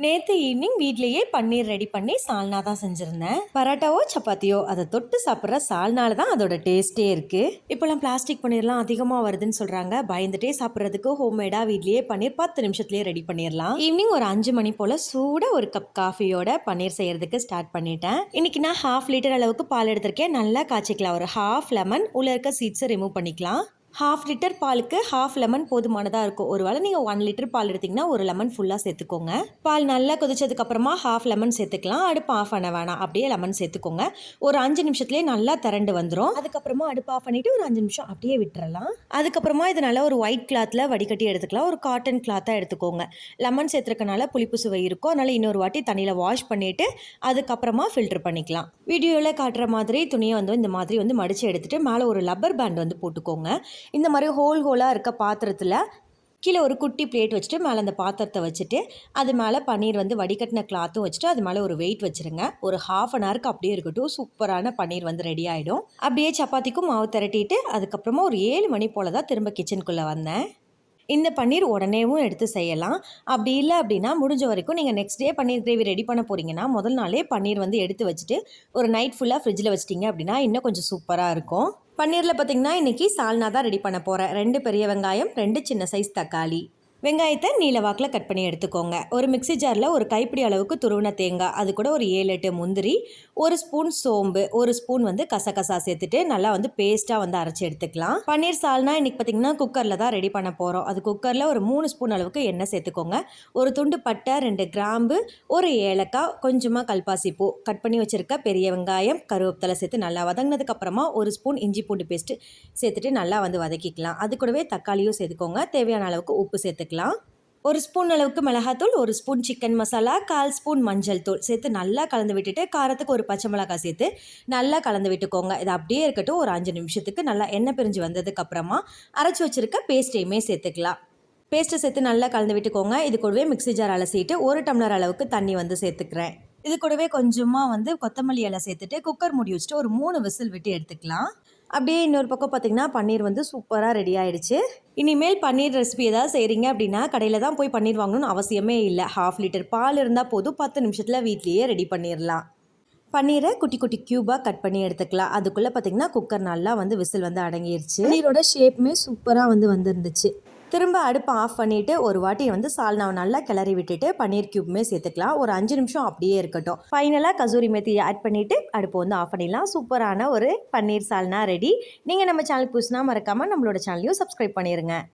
நேத்து ஈவினிங் வீட்லயே பன்னீர் ரெடி பண்ணி சால்னா தான் செஞ்சிருந்தேன். பரோட்டாவோ சப்பாத்தியோ அதை தொட்டு சாப்பிட்ற சால்னால தான் அதோட டேஸ்டே இருக்கு. இப்போலாம் பிளாஸ்டிக் பன்னீர்லாம் அதிகமாக வருதுன்னு சொல்றாங்க. பயந்துட்டே சாப்பிட்றதுக்கு ஹோம்மேடா வீட்லயே பன்னீர் 10 நிமிஷத்துலயே ரெடி பண்ணிடலாம். ஈவினிங் ஒரு 5 மணி போல சூட ஒரு கப் காஃபியோட பன்னீர் செய்யறதுக்கு ஸ்டார்ட் பண்ணிட்டேன். இன்னைக்கு நான் 1/2 லிட்டர் அளவுக்கு பால் எடுத்திருக்கேன். நல்லா காய்ச்சிக்கலாம். ஒரு 1/2 லெமன் உள்ள இருக்க சீட்ஸை ரிமூவ் பண்ணிக்கலாம். 1/2 லிட்டர் பாலுக்கு 1/2 லெமன் போதுமானதாக இருக்கும். ஒருவேளை நீங்கள் 1 லிட்டர் பால் எடுத்திங்கன்னா ஒரு லெமன் ஃபுல்லாக சேர்த்துக்கோங்க. பால் நல்லா கொதிச்சதுக்கப்புறமா 1/2 லெமன் சேர்த்துக்கலாம். அடுப்பு ஆஃப் பண்ண வேணாம், அப்படியே லெமன் சேர்த்துக்கோங்க. ஒரு 5 நிமிஷத்துலேயே நல்லா திரண்டு வந்துடும். அதுக்கப்புறமா அடுப்பு ஆஃப் பண்ணிவிட்டு ஒரு 5 நிமிஷம் அப்படியே விட்டுறலாம். அதுக்கப்புறமா இது நல்லா ஒரு ஒயிட் கிளாத்தில் வடிகட்டி எடுத்துக்கலாம். ஒரு காட்டன் கிளாத்தாக எடுத்துக்கோங்க. லெமன் சேர்த்துருக்கனால புளிப்பு சுவை இருக்கும். அதனால் இன்னொரு வாட்டி தண்ணியில் வாஷ் பண்ணிவிட்டு அதுக்கப்புறமா ஃபில்டர் பண்ணிக்கலாம். வீடியோவில் காட்டுற மாதிரி துணியை இந்த மாதிரி மடித்து எடுத்துகிட்டு மேலே ஒரு லப்பர் பேண்ட் போட்டுக்கோங்க. இந்த மாதிரி ஹோலாக இருக்க பாத்திரத்தில் கீழே ஒரு குட்டி பிளேட் வச்சுட்டு மேலே அந்த பாத்திரத்தை வச்சுட்டு அது மேலே பன்னீர் வடிகட்டின கிளாத்தும் வச்சுட்டு அது மேலே ஒரு வெயிட் வச்சுருங்க. ஒரு 1/2 ஹவருக்கு அப்படியே இருக்கட்டும். சூப்பரான பன்னீர் ரெடி ஆகிடும். அப்படியே சப்பாத்திக்கும் மாவு திரட்டிட்டு அதுக்கப்புறமா ஒரு 7 மணி போல் தான் திரும்ப கிச்சனுக்குள்ளே வந்தேன். இந்த பன்னீர் உடனேவும் எடுத்து செய்யலாம். அப்படி இல்லை அப்படின்னா முடிஞ்ச வரைக்கும் நீங்கள் நெக்ஸ்ட் டே பன்னீர் கிரேவி ரெடி பண்ண போகிறீங்கன்னா முதல் நாளே பன்னீர் எடுத்து வச்சுட்டு ஒரு நைட் ஃபுல்லாக ஃப்ரிட்ஜில் வச்சிட்டிங்க அப்படின்னா இன்னும் கொஞ்சம் சூப்பராக இருக்கும். பன்னீரில் பார்த்திங்கன்னா இன்றைக்கி சால்னா தான் ரெடி பண்ண போகிறேன். 2 பெரிய வெங்காயம், 2 சின்ன சைஸ் தக்காளி. வெங்காயத்தை நீல வாக்கில் கட் பண்ணி எடுத்துக்கோங்க. ஒரு மிக்சி ஜாரில் ஒரு கைப்பிடி அளவுக்கு துருவின தேங்காய், அது கூட ஒரு 7-8 முந்திரி, 1 ஸ்பூன் சோம்பு, 1 ஸ்பூன் கசகசா சேர்த்துட்டு நல்லா பேஸ்ட்டாக அரைச்சி எடுத்துக்கலாம். பன்னீர் சால்னா இன்றைக்கி பார்த்திங்கன்னா குக்கரில் தான் ரெடி பண்ண போகிறோம். அது குக்கரில் ஒரு 3 ஸ்பூன் அளவுக்கு எண்ணெய் சேர்த்துக்கோங்க. ஒரு துண்டு பட்டை, 2 கிராம்பு, ஒரு ஏலக்காய், கொஞ்சமாக கல்பாசி பூ, கட் பண்ணி வச்சுருக்க பெரிய வெங்காயம், கருவேப்பிலை சேர்த்து நல்லா வதங்கினதுக்கப்புறமா 1 ஸ்பூன் இஞ்சி பூண்டு பேஸ்ட்டு சேர்த்துட்டு நல்லா வதக்கிக்கலாம். அது கூடவே தக்காளியும் சேர்த்துக்கோங்க. தேவையான அளவுக்கு உப்பு சேர்த்துக்கலாம். 1 ஸ்பூன் அளவுக்கு மிளகாத்தூள், 1 ஸ்பூன் சிக்கன் மசாலா, 1/4 ஸ்பூன் மஞ்சள் தூள் சேர்த்து நல்லா கலந்து விட்டுட்டு காரத்துக்கு ஒரு பச்சை மிளகாய் சேர்த்து நல்லா கலந்து விட்டுக்கோங்க. இது அப்படியே இருக்கட்டும். ஒரு 5 நிமிஷத்துக்கு நல்லா எண்ணெய் பிரிஞ்சு வந்ததுக்கப்புறமா அரைச்சி வச்சுருக்க பேஸ்ட்டையுமே சேர்த்துக்கலாம். பேஸ்ட்டை சேர்த்து நல்லா கலந்து விட்டுக்கோங்க. இது கூடவே மிக்ஸி ஜார் அலசிட்டு 1 டம்ளர் அளவுக்கு தண்ணி சேர்த்துக்கிறேன். இது கூடவே கொஞ்சமாக கொத்தமல்லி இலை சேர்த்துட்டு குக்கர் மூடி வச்சுட்டு ஒரு 3 விசில் விட்டு எடுத்துக்கலாம். அப்படியே இன்னொரு பக்கம் பார்த்திங்கன்னா பன்னீர் சூப்பராக ரெடி ஆகிடுச்சு. இனிமேல் பன்னீர் ரெசிபி ஏதாவது செய்கிறீங்க அப்படின்னா கடையில் தான் போய் பன்னீர் வாங்கணும்னு அவசியமே இல்லை. 1/2 லிட்டர் பால் இருந்தால் போதும். 10 நிமிஷத்தில் வீட்லேயே ரெடி பண்ணிடலாம். பன்னீரை குட்டி குட்டி க்யூபாக கட் பண்ணி எடுத்துக்கலாம். அதுக்குள்ளே பார்த்திங்கன்னா குக்கர் நல்லா விசில் அடங்கிடுச்சு. பன்னீரோட ஷேப்புமே சூப்பராக வந்துருந்துச்சு. திரும்ப அடுப்பை ஆஃப் பண்ணிவிட்டு ஒரு வாட்டி சால்னாவை நல்லா கிளறி விட்டுட்டு பன்னீர் க்யூப்மே சேர்த்துக்கலாம். ஒரு 5 நிமிஷம் அப்படியே இருக்கட்டும். ஃபைனலாக கசூரி மேத்தி ஆட் பண்ணிவிட்டு அடுப்பை ஆஃப் பண்ணிடலாம். சூப்பரான ஒரு பன்னீர் சால்னா ரெடி. நீங்கள் நம்ம சேனலுக்கு புதுசுனா மறக்காமல் நம்மளோட சேனலையும் சப்ஸ்கிரைப் பண்ணிடுங்க.